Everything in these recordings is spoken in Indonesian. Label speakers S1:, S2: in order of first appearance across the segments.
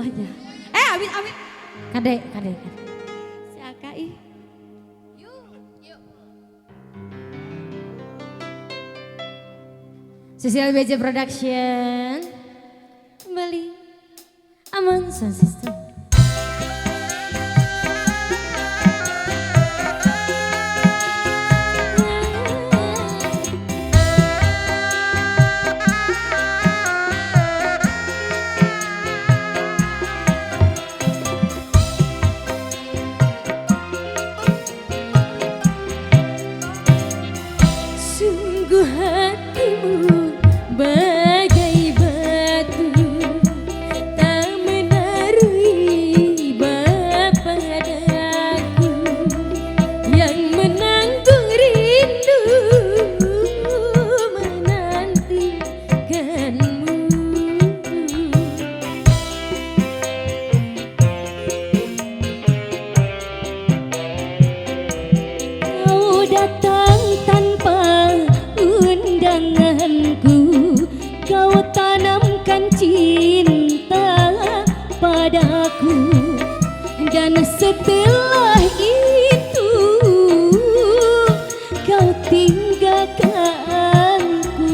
S1: semuanya. Amin amin. Kade. Si Akai. Yuk. Sosial BJ Production. Kembali. Aman Sound System. Sungguh hatimu bagai batu, tak menaruhi padaku, yang menanggung rindu menantikanmu. Kau datang tanpa undanganku, kau tanamkan cinta padaku, dan setelah itu kau tinggalkanku.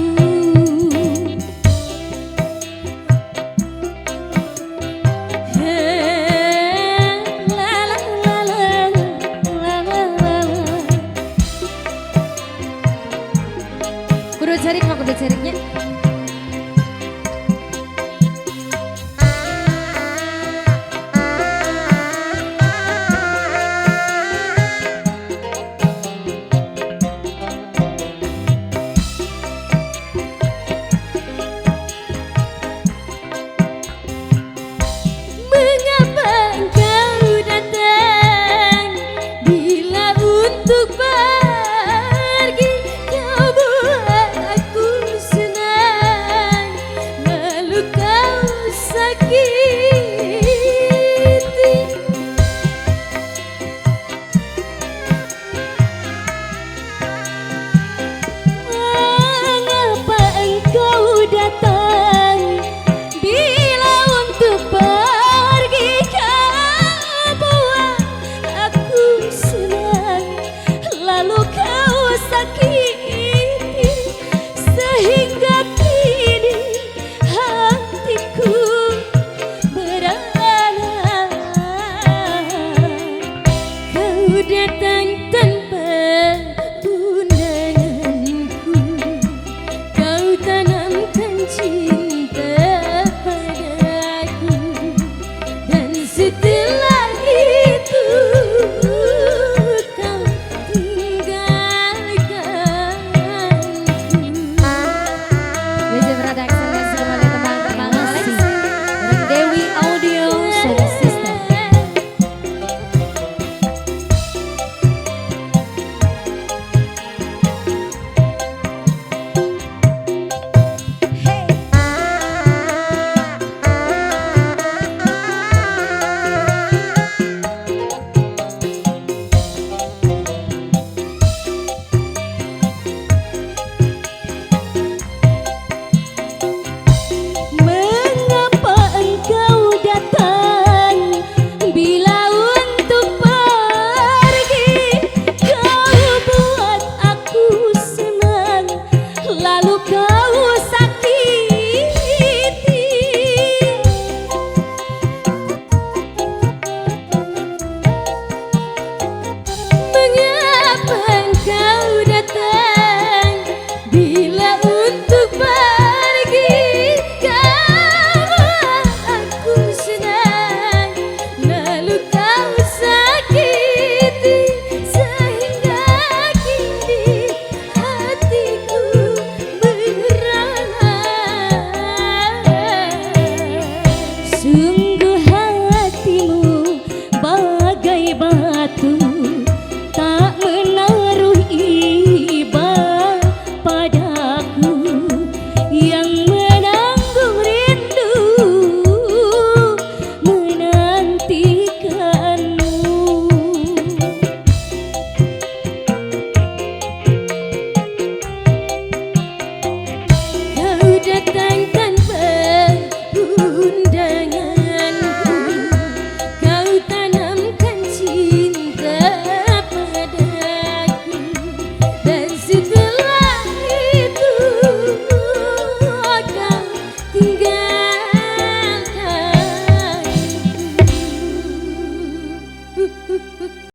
S1: Kudu cari mah kudu carinya. Mengapa engkau datang bila untuk pergi? Kau buat aku senang, lalu kau sakiti. Mengapa engkau datang bila untuk pergi? Kau buat aku senang, lalu kau sakiti, sehingga kini hatiku berana. Kau datang tanpa undanganku, kau tanamkan cinta padaku, dan setelah